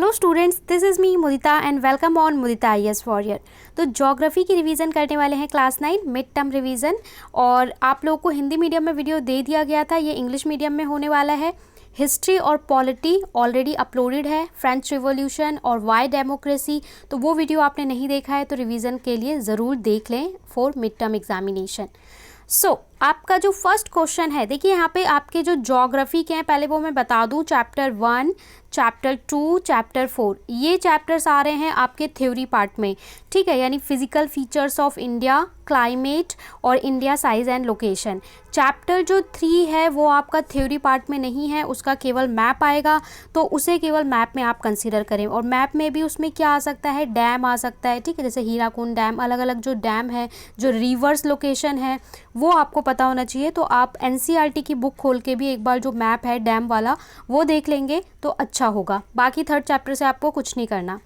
Hello students, this is me Mudita and welcome on Mudita IAS warrior. तो geography की revision करने वाले हैं क्लास 9 मिड टर्म रिवीजन। और आप लोगों को हिंदी मीडियम में वीडियो दे दिया गया था, ये इंग्लिश मीडियम में होने वाला है। हिस्ट्री और पॉलिटी ऑलरेडी अपलोडेड है, फ्रेंच रिवॉल्यूशन और वाई डेमोक्रेसी, तो वो वीडियो आपने नहीं देखा है तो रिवीजन के लिए ज़रूर देख लें फॉर मिड टर्म एग्जामिनेशन। सो आपका जो फर्स्ट क्वेश्चन है, देखिए यहाँ पे आपके जो ज्योग्राफी के हैं पहले वो मैं बता दूँ। चैप्टर 1, चैप्टर 2, चैप्टर 4, ये चैप्टर्स आ रहे हैं आपके थ्योरी पार्ट में, ठीक है, यानी physical features of India, climate और India size and location. Chapter जो 3 है वो आपका थ्योरी पार्ट में नहीं है, उसका केवल मैप आएगा, तो उसे केवल मैप में आप कंसीडर करें। और मैप में भी उसमें क्या आ सकता है, डैम आ सकता है, ठीक है, जैसे हीराकुंड डैम, अलग अलग जो डैम है, जो रिवर्स लोकेशन है वो आपको पता होना चाहिए। तो आप एनसीईआरटी की बुक खोल के भी एक बार जो मैप है डैम वाला वो देख लेंगे तो अच्छा होगा। बाकी थर्ड चैप्टर से आपको कुछ नहीं करना।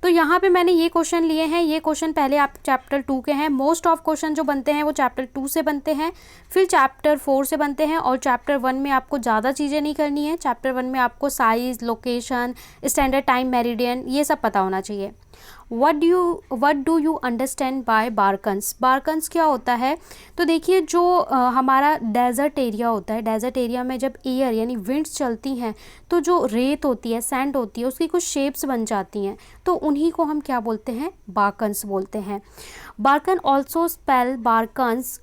तो यहाँ पे मैंने ये क्वेश्चन लिए हैं, ये क्वेश्चन पहले आप चैप्टर 2 के हैं। मोस्ट ऑफ क्वेश्चन जो बनते हैं वो चैप्टर 2 से बनते हैं, फिर चैप्टर 4 से बनते हैं। और चैप्टर 1 में आपको ज़्यादा चीज़ें नहीं करनी है। चैप्टर 1 में आपको size, location, standard time meridian, ये सब पता होना चाहिए। What do you understand by barchans? Barchans क्या होता है? तो देखिए जो हमारा डेजर्ट एरिया होता है, डेजर्ट एरिया में जब एयर यानी विंड्स चलती हैं तो जो रेत होती है, सैंड होती है, उसकी कुछ शेप्स बन जाती हैं, तो उन्हीं को हम क्या बोलते हैं, बारकन्स बोलते हैं। Barchan also spell barchans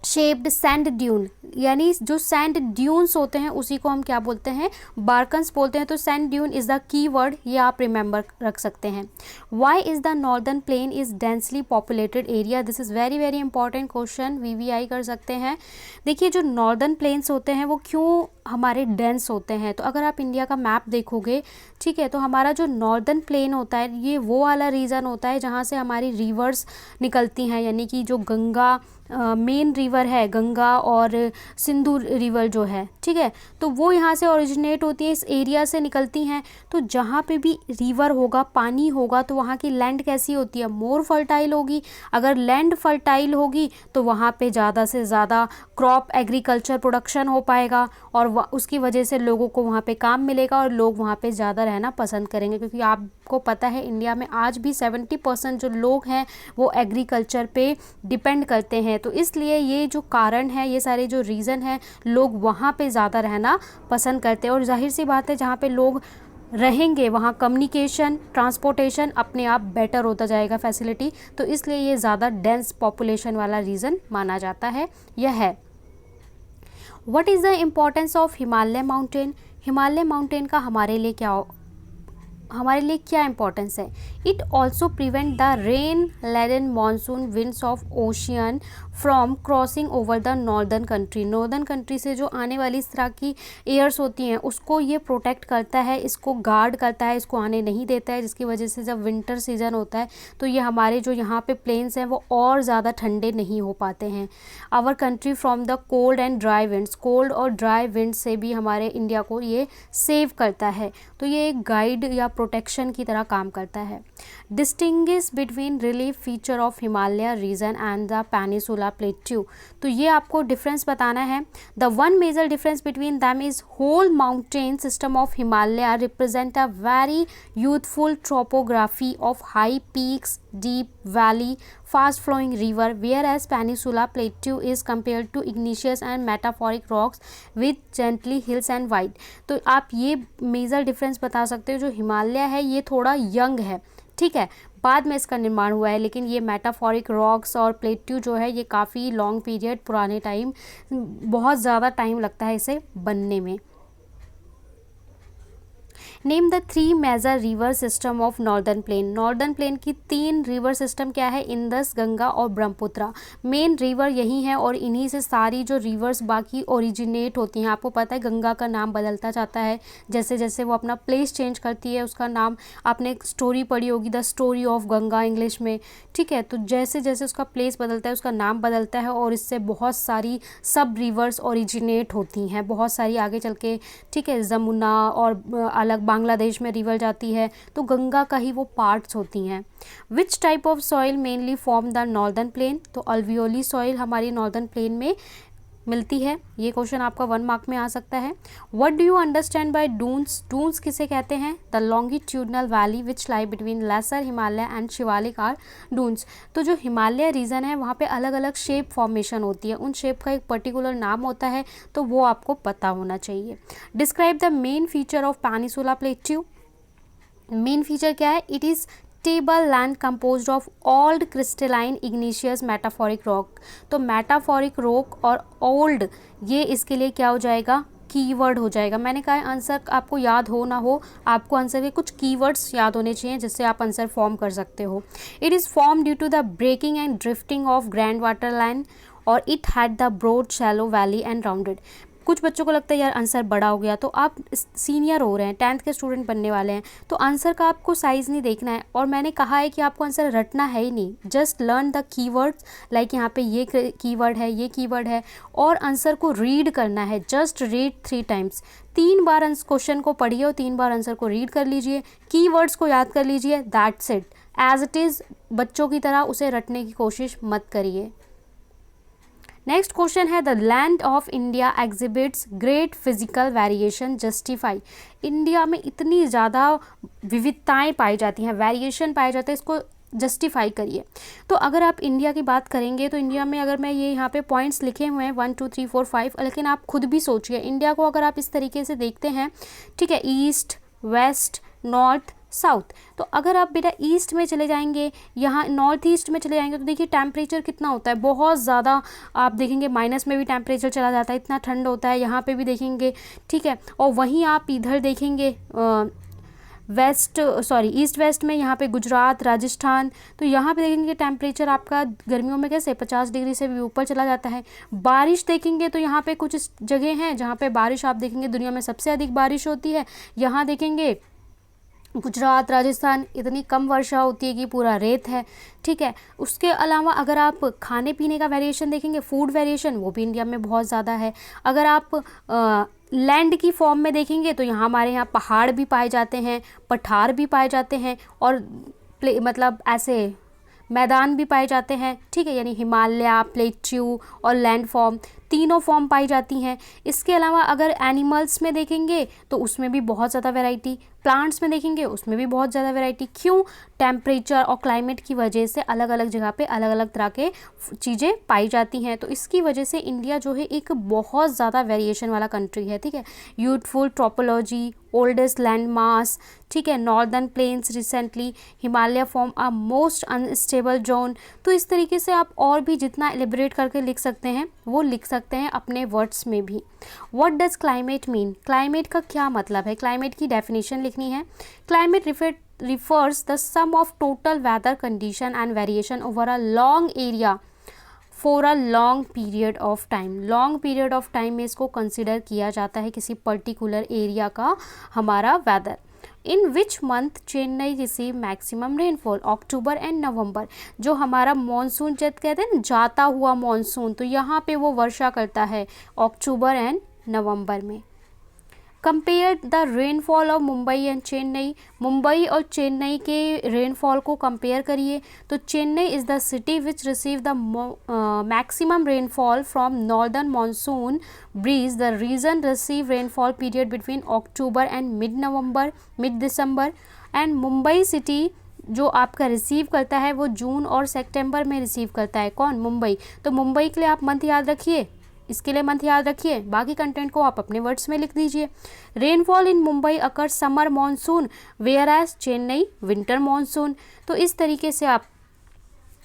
shaped sand dune, यानी जो सैंड ड्यून्स होते हैं उसी को हम क्या बोलते हैं, बारकन्स बोलते हैं। तो sand dune is the key word, ये आप रिमेंबर रख सकते हैं। Why is the northern plain is densely populated area? This is very very important question, VVI कर सकते हैं। देखिए जो नॉर्दर्न प्लेन्स होते हैं वो क्यों हमारे डेंस होते हैं? तो अगर आप इंडिया का मैप देखोगे, ठीक है, तो हमारा जो नॉर्दर्न प्लेन होता है ये वो वाला रीजन होता है जहाँ से हमारी रिवर्स निकलती हैं, यानी कि जो गंगा मेन रिवर है, गंगा और सिंधु रिवर जो है, ठीक है, तो वो यहाँ से ओरिजिनेट होती है, इस एरिया से निकलती हैं। तो जहाँ पे भी रिवर होगा, पानी होगा, तो वहाँ की लैंड कैसी होती है, मोर फर्टाइल होगी। अगर लैंड फर्टाइल होगी तो वहाँ पे ज़्यादा से ज़्यादा क्रॉप एग्रीकल्चर प्रोडक्शन हो पाएगा और उसकी वजह से लोगों को वहाँ पे काम मिलेगा और लोग वहाँ पे ज़्यादा रहना पसंद करेंगे। क्योंकि आपको पता है इंडिया में आज भी 70% जो लोग हैं वो एग्रीकल्चर पे डिपेंड करते हैं। तो इसलिए ये जो कारण है, ये सारे जो रीज़न है, लोग वहाँ पे ज़्यादा रहना पसंद करते हैं। और जाहिर सी बात है जहाँ पे लोग रहेंगे वहाँ कम्युनिकेशन, ट्रांसपोर्टेशन अपने आप बेटर होता जाएगा, फैसिलिटी, तो इसलिए ये ज़्यादा डेंस पॉपुलेशन वाला रीज़न माना जाता है, यह है। What is the importance of Himalaya mountain? Himalaya mountain का हमारे लिए क्या इंपॉर्टेंस है? It also prevent the rain laden monsoon winds of ocean from crossing over the northern country. Northern country से जो आने वाली इस तरह की एयर्स होती हैं उसको ये प्रोटेक्ट करता है, इसको गार्ड करता है, इसको आने नहीं देता है, जिसकी वजह से जब विंटर सीजन होता है तो ये हमारे जो यहाँ पे प्लेन्स हैं वो और ज़्यादा ठंडे नहीं हो पाते हैं। Our country from the cold and dry winds, cold और ड्राई विंड से भी हमारे इंडिया को ये सेव करता है। तो ये एक गाइड या प्रोटेक्शन की तरह काम करता है। Distinguish between relief feature of Himalaya region and the peninsula plateau, तो ये आपको डिफरेंस बताना है। The one major difference between them is whole mountain system of Himalaya represent a very youthful topography of high peaks, deep valley, fast flowing river, whereas peninsula plateau is compared to igneous and metamorphic rocks with gently hills and wide। तो आप ये major difference बता सकते हो। जो हिमालय है ये थोड़ा यंग है, ठीक है, बाद में इसका निर्माण हुआ है, लेकिन ये मेटाफोरिक रॉक्स और प्लेट्यू जो है ये काफ़ी लॉन्ग पीरियड, पुराने टाइम, बहुत ज़्यादा टाइम लगता है इसे बनने में। Name the 3 major river system of northern plain. Northern plain की 3 रिवर सिस्टम क्या है, इंदस, गंगा और ब्रह्मपुत्रा। मेन रिवर यही है और इन्हीं से सारी जो रिवर्स बाकी ओरिजिनेट होती हैं। आपको पता है गंगा का नाम बदलता जाता है जैसे जैसे वो अपना प्लेस चेंज करती है, उसका नाम, आपने एक स्टोरी पढ़ी होगी the story of Ganga English में, ठीक है, तो जैसे जैसे उसका प्लेस बदलता है उसका नाम बदलता है और इससे बहुत सारी सब रिवर्स ओरिजिनेट होती हैं, बहुत सारी आगे चल के, ठीक है, जमुना और अलग बांग्लादेश में रिवर जाती है, तो गंगा का ही वो पार्ट्स होती हैं। Which type of soil mainly form the northern plane? तो अल्वियोली सॉइल हमारी नॉर्दर्न प्लेन में मिलती है? ये क्वेश्चन आपका 1 मार्क में आ सकता है। What do you understand by duns? Duns किसे कहते हैं? The longitudinal valley which lie between lesser Himalaya and Shivalik are duns. तो जो हिमालय रीजन है वहाँ पे अलग अलग शेप फॉर्मेशन होती है, उन शेप का एक पर्टिकुलर नाम होता है, तो वो आपको पता होना चाहिए। Describe the main feature of peninsula plateau. Main feature क्या है? It is table land composed of old crystalline igneous metaphoric rock. तो मेटाफोरिक रॉक और ओल्ड, ये इसके लिए क्या हो जाएगा? कीवर्ड हो जाएगा। मैंने कहा आंसर आपको याद हो ना हो, आपको आंसर के कुछ कीवर्ड्स याद होने चाहिए जिससे आप आंसर फॉर्म कर सकते हो। It is form due to the breaking and drifting of grand water line और it had the broad shallow valley and rounded. कुछ बच्चों को लगता है यार आंसर बड़ा हो गया, तो आप सीनियर हो रहे हैं, 10th के स्टूडेंट बनने वाले हैं, तो आंसर का आपको साइज़ नहीं देखना है। और मैंने कहा है कि आपको आंसर रटना है ही नहीं, just learn the keywords, like यहाँ पे ये कीवर्ड है, ये कीवर्ड है, और आंसर को रीड करना है। जस्ट रीड 3 टाइम्स, 3 बार क्वेश्चन को पढ़िए और 3 बार आंसर को रीड कर लीजिए, कीवर्ड्स को याद कर लीजिए, that's it. As it is बच्चों की तरह उसे रटने की कोशिश मत करिए। नेक्स्ट क्वेश्चन है, the land of India exhibits great physical variation justify. India में इतनी ज़्यादा विविधताएं पाई जाती हैं, वेरिएशन पाए जाते हैं, इसको जस्टिफाई करिए। तो अगर आप इंडिया की बात करेंगे तो इंडिया में अगर मैं ये यहाँ पे पॉइंट्स लिखे हुए हैं 1 2 3 4 5, लेकिन आप खुद भी सोचिए इंडिया को अगर आप इस तरीके से देखते हैं, ठीक है, ईस्ट, वेस्ट, नॉर्थ, साउथ। तो अगर आप बेटा ईस्ट में चले जाएंगे, यहाँ नॉर्थ ईस्ट में चले जाएंगे, तो देखिए टेम्परेचर कितना होता है, बहुत ज़्यादा। आप देखेंगे माइनस में भी टेम्परेचर चला जाता है, इतना ठंड होता है, यहाँ पे भी देखेंगे, ठीक है। और वहीं आप इधर देखेंगे ईस्ट वेस्ट में, यहाँ पे गुजरात, राजस्थान, तो यहाँ पे देखेंगे टेम्परेचर आपका गर्मियों में कैसे 50 डिग्री से भी ऊपर चला जाता है। बारिश देखेंगे तो यहाँ पे कुछ जगह हैं जहाँ पे बारिश आप देखेंगे दुनिया में सबसे अधिक बारिश होती है। यहाँ देखेंगे गुजरात, राजस्थान, इतनी कम वर्षा होती है कि पूरा रेत है, ठीक है। उसके अलावा अगर आप खाने पीने का वेरिएशन देखेंगे, फूड वेरिएशन, वो भी इंडिया में बहुत ज़्यादा है। अगर आप लैंड की फॉर्म में देखेंगे तो यहाँ हमारे यहाँ पहाड़ भी पाए जाते हैं, पठार भी पाए जाते हैं, और मतलब ऐसे मैदान भी पाए जाते हैं, ठीक है। यानी हिमालय, प्लेट्यू और लैंड फॉर्म, तीनों फॉर्म पाई जाती हैं। इसके अलावा अगर एनिमल्स में देखेंगे तो उसमें भी बहुत ज़्यादा वैरायटी, प्लांट्स में देखेंगे उसमें भी बहुत ज़्यादा वैरायटी। क्यों? टेम्परेचर और क्लाइमेट की वजह से अलग अलग जगह पे अलग अलग तरह के चीज़ें पाई जाती हैं। तो इसकी वजह से इंडिया जो है एक बहुत ज़्यादा वेरिएशन वाला कंट्री है, ठीक है। यूथफुल ट्रोपोलॉजी, ओल्डेस्ट लैंड मास, ठीक है, northern plains recently, Himalaya form a most unstable zone. तो इस तरीके से आप और भी जितना एलिब्रेट करके लिख सकते हैं वो लिख सकते हैं अपने वर्ड्स में भी। What does climate mean? Climate का क्या मतलब है? क्लाइमेट की डेफिनेशन लिखनी है। Climate refers the sum of total weather condition and variation over a long area for a long period of time। long period of time में इसको consider किया जाता है किसी particular area का हमारा weather। In which month Chennai receive maximum rainfall? October and नवंबर। जो हमारा मानसून जब कहते हैं ना जाता हुआ मानसून, तो यहाँ पे वो वर्षा करता है अक्टूबर एंड नवंबर में। Compare the rainfall of Mumbai and Chennai. Mumbai और चेन्नई के रेनफॉल को कंपेयर करिए। तो Chennai is the city which receive the maximum rainfall from northern monsoon breeze. The region receive rainfall period between October and mid December. And Mumbai city जो आपका receive करता है वो जून और सितंबर में रिसीव करता है। कौन? मुंबई। तो मुंबई के लिए आप मंथ याद रखिए, इसके लिए मंथ याद रखिए, बाकी कंटेंट को आप अपने वर्ड्स में लिख दीजिए। Rainfall in Mumbai occur summer monsoon whereas Chennai winter monsoon. तो इस तरीके से आप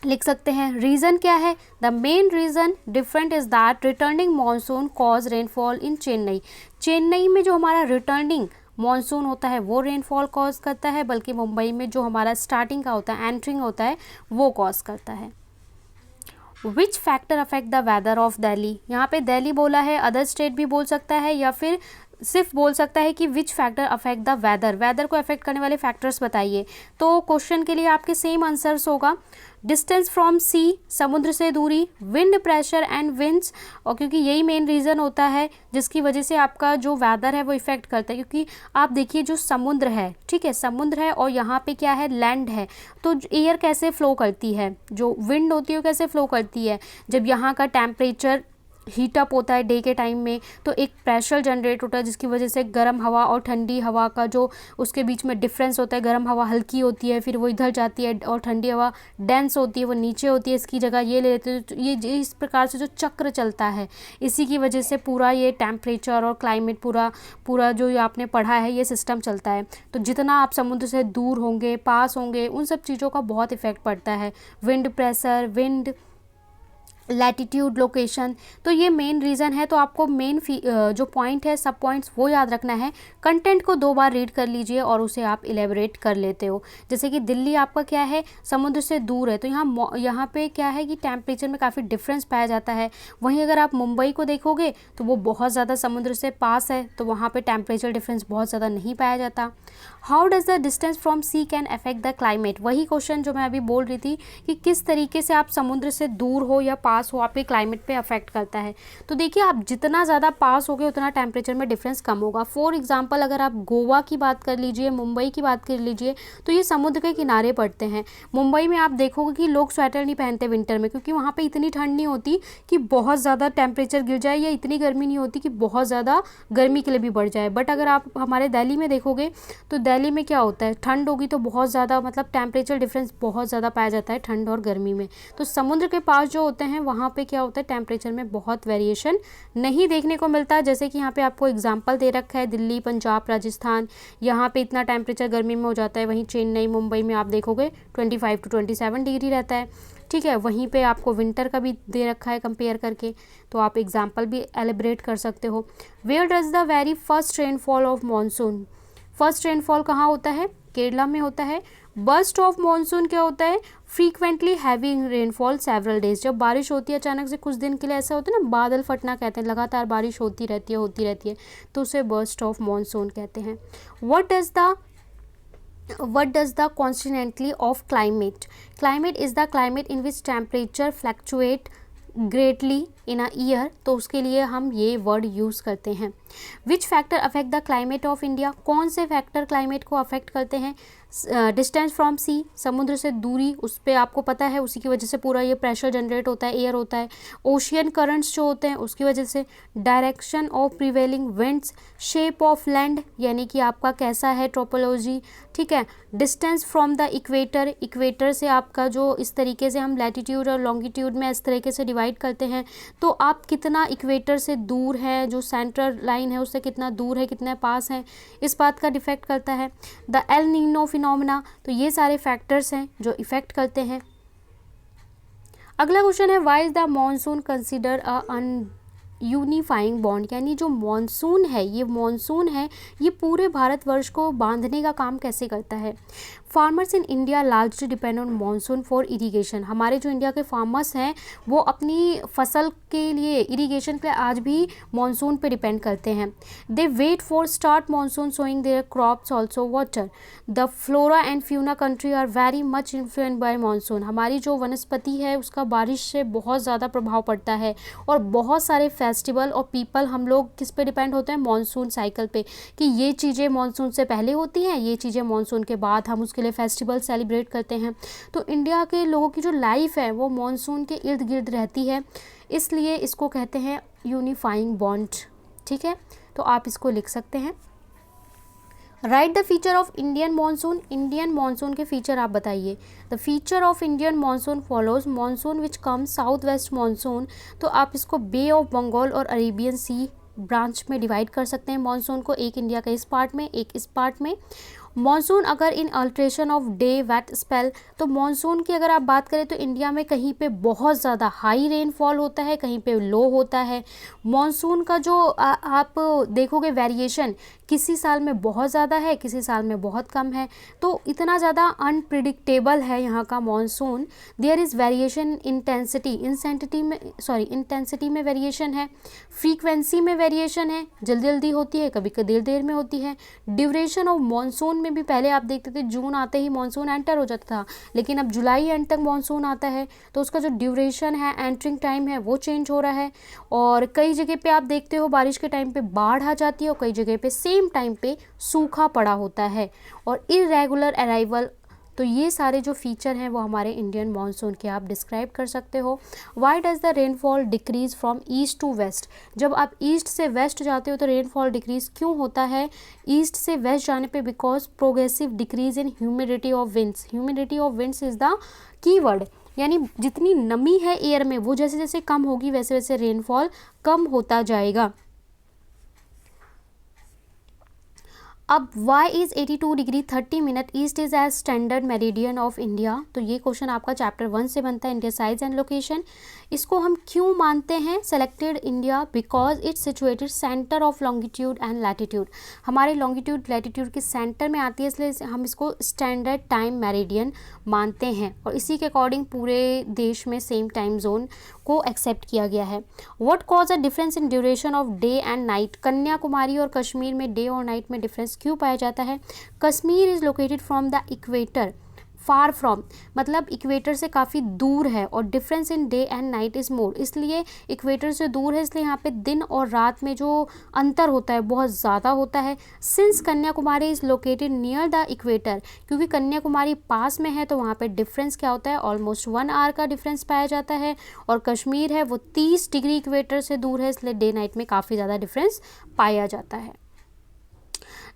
लिख सकते हैं। रीज़न क्या है? The main reason different is that returning monsoon cause rainfall in Chennai. Chennai में जो हमारा रिटर्निंग मानसून होता है वो रेनफॉल कॉज करता है, बल्कि मुंबई में जो हमारा स्टार्टिंग का होता है, एंट्रिंग होता है, वो कॉज करता है। Which factor affect the weather of Delhi? यहाँ पे दिल्ली बोला है, अदर स्टेट भी बोल सकता है, या फिर सिर्फ बोल सकता है कि which factor affect the weather. Weather को अफेक्ट करने वाले फैक्टर्स बताइए। तो क्वेश्चन के लिए आपके सेम आंसर्स होगा। डिस्टेंस फ्रॉम सी, समुद्र से दूरी, विंड प्रेशर एंड विंड्स, और क्योंकि यही मेन रीज़न होता है जिसकी वजह से आपका जो वेदर है वो इफेक्ट करता है। क्योंकि आप देखिए जो समुद्र है, ठीक है, समुद्र है और यहाँ पे क्या है, लैंड है, तो एयर कैसे फ्लो करती है, जो विंड होती है वो कैसे फ्लो करती है, जब यहाँ का टेम्परेचर हीट अप होता है डे के टाइम में, तो एक प्रेशर जनरेट होता है जिसकी वजह से गर्म हवा और ठंडी हवा का जो उसके बीच में डिफरेंस होता है, गर्म हवा हल्की होती है फिर वो इधर जाती है और ठंडी हवा डेंस होती है वो नीचे होती है, इसकी जगह ये ले लेते हैं। तो ये इस प्रकार से जो चक्र चलता है, इसी की वजह से पूरा ये टेम्परेचर और क्लाइमेट पूरा जो ये आपने पढ़ा है ये सिस्टम चलता है। तो जितना आप समुद्र से दूर होंगे, पास होंगे, उन सब चीज़ों का बहुत इफेक्ट पड़ता है। Wind pressure, wind latitude, location, तो ये मेन रीज़न है। तो आपको मेन जो पॉइंट है, सब पॉइंट्स वो याद रखना है। कंटेंट को 2 बार रीड कर लीजिए और उसे आप इलेबोरेट कर लेते हो। जैसे कि दिल्ली आपका क्या है, समुद्र से दूर है, तो यहाँ पे क्या है कि टेम्परेचर में काफ़ी डिफरेंस पाया जाता है। वहीं अगर आप मुंबई को देखोगे तो वो बहुत ज़्यादा समुद्र से पास है, तो वहाँ पर टेम्परेचर डिफरेंस बहुत ज़्यादा नहीं पाया जाता। How does the distance from sea can affect the climate, वही क्वेश्चन जो मैं अभी बोल रही थी कि किस तरीके से आप समुद्र से दूर हो या पास हो आपके क्लाइमेट पे अफेक्ट करता है। तो देखिए, आप जितना ज़्यादा पास होगे उतना टेम्परेचर में डिफरेंस कम होगा। फॉर एग्जांपल अगर आप गोवा की बात कर लीजिए, मुंबई की बात कर लीजिए, तो ये समुद्र के किनारे पड़ते हैं। मुंबई में आप देखोगे कि लोग स्वेटर नहीं पहनते विंटर में, क्योंकि वहाँ पर इतनी ठंड नहीं होती कि बहुत ज़्यादा टेम्परेचर गिर जाए, या इतनी गर्मी नहीं होती कि बहुत ज़्यादा गर्मी के लिए भी बढ़ जाए। बट अगर आप हमारे दिल्ली में देखोगे तो दिल्ली में क्या होता है, ठंड होगी तो बहुत ज़्यादा मतलब टेम्परेचर डिफरेंस बहुत ज़्यादा पाया जाता है ठंड और गर्मी में। तो समुद्र के पास जो होते हैं वहाँ पे क्या होता है, टेम्परेचर में बहुत वेरिएशन नहीं देखने को मिलता है। जैसे कि यहाँ पे आपको एग्जांपल दे रखा है, दिल्ली, पंजाब, राजस्थान, यहाँ पे इतना टेम्परेचर गर्मी में हो जाता है। वहीं चेन्नई, मुंबई में आप देखोगे 25 to 27 डिग्री रहता है। ठीक है, वहीं पे आपको विंटर का भी दे रखा है कंपेयर करके, तो आप एग्जाम्पल भी एलिब्रेट कर सकते हो। Where does the very first rainfall of monsoon, first rainfall कहाँ होता है, केरला में होता है। बर्स्ट ऑफ मानसून क्या होता है, frequently heavy rainfall several days, जब बारिश होती है अचानक से कुछ दिन के लिए, ऐसा होता है ना, बादल फटना कहते हैं, लगातार बारिश होती रहती है, तो उसे बर्स्ट ऑफ मानसून कहते हैं। What does the constantly of climate? Climate is the climate in which temperature fluctuate greatly in a year, तो उसके लिए हम ये वर्ड यूज़ करते हैं। विच factor affect the climate of India, कौन से फैक्टर क्लाइमेट को अफेक्ट करते हैं। डिस्टेंस फ्रॉम सी, समुद्र से दूरी, उस पर आपको पता है उसी की वजह से पूरा ये प्रेशर जनरेट होता है, एयर होता है। ओशियन करंट्स जो होते हैं उसकी वजह से। Direction of prevailing winds, shape of land यानी कि आपका कैसा है ट्रोपोलॉजी, ठीक है। Distance from the equator, equator से आपका जो इस तरीके से हम लैटिट्यूड और लॉन्गिट्यूड में इस तरीके से डिवाइड करते हैं, तो आप कितना इक्वेटर से दूर है, जो सेंट्रल लाइन है उससे कितना दूर है, कितने पास हैं, इस बात का डिफेक्ट करता है। द एल नीनो फिनोमेना, तो ये सारे फैक्टर्स हैं जो इफेक्ट करते हैं। अगला क्वेश्चन है, why is the monsoon consider a unifying bond, यानी जो मॉनसून है ये पूरे भारतवर्ष को बांधने का काम कैसे करता है। Farmers in India largely depend on monsoon for irrigation, हमारे जो इंडिया के फार्मर्स हैं वो अपनी फसल के लिए इरीगेशन के लिए आज भी मानसून पे डिपेंड करते हैं। They wait for start monsoon sowing their crops also water. The flora and fauna country are very much influenced by monsoon, हमारी जो वनस्पति है उसका बारिश से बहुत ज़्यादा प्रभाव पड़ता है। और बहुत सारे फेस्टिवल और पीपल हम लोग किस पे डिपेंड होते हैं, मानसून साइकिल पे, कि ये चीज़ें मानसून से पहले होती हैं, ये चीज़ें मानसून के बाद हम उसके लिए फेस्टिवल सेलिब्रेट करते हैं। तो इंडिया के लोगों की जो लाइफ है वो मानसून के इर्द गिर्द रहती है, इसलिए इसको कहते हैं यूनिफाइंग बॉन्ड। ठीक है, तो आप इसको लिख सकते हैं। Right the feature of Indian monsoon, Indian monsoon के फीचर आप बताइए। The feature of Indian monsoon follows monsoon which come south west monsoon, तो आप इसको बे ऑफ बंगाल और अरेबियन सी ब्रांच में डिवाइड कर सकते हैं मानसून को, एक इंडिया का इस पार्ट में, एक इस पार्ट में। मानसून अगर in alteration of the wet spell, तो मानसून की अगर आप बात करें तो इंडिया में कहीं पे बहुत ज़्यादा हाई रेनफॉल होता है, कहीं पे लो होता है। मानसून का जो आप देखोगे वेरिएशन, किसी साल में बहुत ज़्यादा है, किसी साल में बहुत कम है, तो इतना ज़्यादा अनप्रिडिक्टेबल है यहाँ का monsoon. There is variation intensity में वेरिएशन है, फ्रीक्वेंसी में वेरिएशन है, जल्दी जल्दी होती है, कभी कभी देर देर में होती है। ड्यूरेशन ऑफ मानसून में भी पहले आप देखते थे जून आते ही मानसून एंटर हो जाता था, लेकिन अब जुलाई एंड तक मानसून आता है, तो उसका जो ड्यूरेशन है, एंटरिंग टाइम है, वो चेंज हो रहा है। और कई जगह पे आप देखते हो बारिश के टाइम पे बाढ़ आ जाती है और कई जगह पे सेम टाइम पे सूखा पड़ा होता है। और इरेगुलर अराइवल तो ये सारे जो फीचर हैं वो हमारे इंडियन मानसून के आप डिस्क्राइब कर सकते हो। Why does the rainfall decrease from east to west, जब आप ईस्ट से वेस्ट जाते हो तो रेनफॉल डिक्रीज़ क्यों होता है ईस्ट से वेस्ट जाने पे? Because progressive decrease in humidity of winds, humidity of winds is the keyword, यानी जितनी नमी है एयर में वो जैसे जैसे कम होगी वैसे वैसे रेनफॉल कम होता जाएगा। अब y is 82 degree 30 minute east is as standard meridian of India, तो ये क्वेश्चन आपका चैप्टर 1 से बनता है, इंडिया साइज एंड लोकेशन। इसको हम क्यों मानते हैं selected India? Because it's situated centre of longitude and latitude, हमारे लॉन्गिट्यूड लैटिट्यूड के सेंटर में आती है, इसलिए हम इसको स्टैंडर्ड टाइम मेरिडियन मानते हैं और इसी के अकॉर्डिंग पूरे देश में सेम टाइम जोन को एक्सेप्ट किया गया है। What cause a difference in duration of day and night? Kanyakumari और कश्मीर में डे और नाइट में डिफरेंस क्यों पाया जाता है? Kashmir is located from the equator, far from मतलब इक्वेटर से काफ़ी दूर है और difference in day and night is more, इसलिए इक्वेटर से दूर है इसलिए यहाँ पे दिन और रात में जो अंतर होता है बहुत ज़्यादा होता है। Since Kanyakumari is located near the equator, क्योंकि कन्याकुमारी पास में है तो वहाँ पे डिफरेंस क्या होता है? ऑलमोस्ट 1 आवर का डिफरेंस पाया जाता है। और कश्मीर है वो 30 डिग्री इक्वेटर से दूर है, इसलिए डे नाइट में काफ़ी ज़्यादा डिफरेंस पाया जाता है।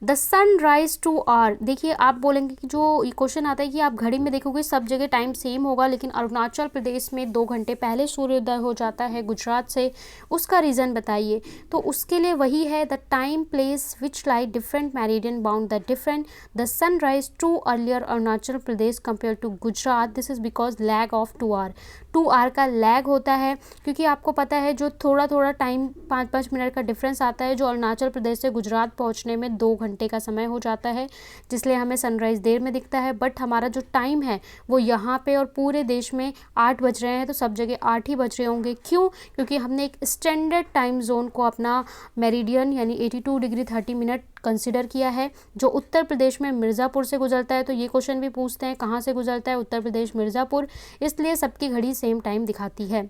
The sun rise two hour, देखिए आप बोलेंगे कि जो ये क्वेश्चन आता है कि आप घड़ी में देखोगे सब जगह टाइम सेम होगा, लेकिन अरुणाचल प्रदेश में 2 घंटे पहले सूर्योदय हो जाता है गुजरात से, उसका रीज़न बताइए। तो उसके लिए वही है the time place which lie different meridian bound the different, the sun rise two earlier Arunachal Pradesh compare to Gujarat, this is because lag of 2 hour, 2 hour का लैग होता है, क्योंकि आपको पता है जो थोड़ा थोड़ा टाइम 5-5 मिनट का डिफरेंस आता है, जो अरुणाचल प्रदेश से गुजरात पहुंचने में 2 घंटे का समय हो जाता है, जिसलिए हमें सनराइज़ देर में दिखता है। बट हमारा जो टाइम है वो यहाँ पे और पूरे देश में 8 बज रहे हैं, तो सब जगह 8 ही बज रहे होंगे। क्यों? क्योंकि हमने एक स्टैंडर्ड टाइम जोन को अपना मेरिडियन यानी 82 डिग्री 30 मिनट कंसिडर किया है, जो उत्तर प्रदेश में मिर्ज़ापुर से गुजरता है। तो ये क्वेश्चन भी पूछते हैं कहाँ से गुजरता है? उत्तर प्रदेश मिर्ज़ापुर, इसलिए सबकी घड़ी सेम टाइम दिखाती है।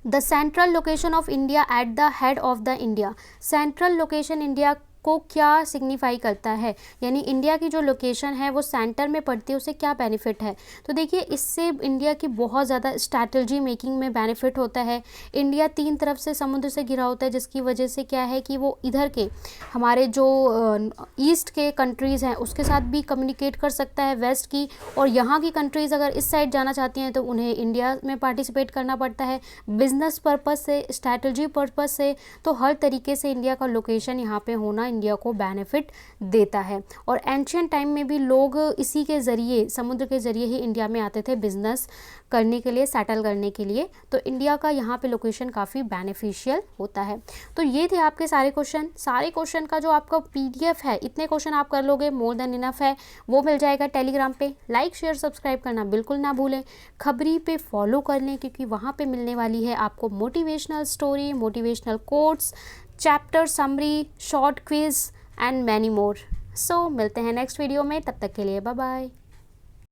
The central location of India at the head of the India, central location India को क्या सिग्निफाई करता है, यानी इंडिया की जो लोकेशन है वो सेंटर में पड़ती है, उससे क्या बेनिफिट है? तो देखिए इससे इंडिया की बहुत ज़्यादा स्ट्रैटेजी मेकिंग में बेनिफिट होता है। इंडिया 3 तरफ से समुद्र से घिरा होता है, जिसकी वजह से क्या है कि वो इधर के हमारे जो ईस्ट के कंट्रीज़ हैं उसके साथ भी कम्युनिकेट कर सकता है वेस्ट की, और यहाँ की कंट्रीज़ अगर इस साइड जाना चाहती हैं तो उन्हें इंडिया में पार्टिसिपेट करना पड़ता है, बिजनेस पर्पज़ से, स्ट्रैटेजी पर्पज़ से। तो हर तरीके से इंडिया का लोकेशन यहाँ पे होना इंडिया को बेनिफिट देता है। और एंशियंट टाइम में भी लोग इसी के ज़रिए, समुद्र के ज़रिए ही इंडिया में आते थे बिजनेस करने के लिए, सेटल करने के लिए। तो इंडिया का यहाँ पे लोकेशन काफ़ी बेनिफिशियल होता है। तो ये थे आपके सारे क्वेश्चन का जो आपका PDF है, इतने क्वेश्चन आप कर लोगे, मोर देन इनफ है। वो मिल जाएगा टेलीग्राम पे। लाइक शेयर सब्सक्राइब करना बिल्कुल ना भूलें। खबरी पे फॉलो कर लें, क्योंकि वहाँ पे मिलने वाली है आपको motivational story, motivational quotes, chapter summary, short quiz and many more. So मिलते हैं नेक्स्ट वीडियो में, तब तक के लिए बाय बाय।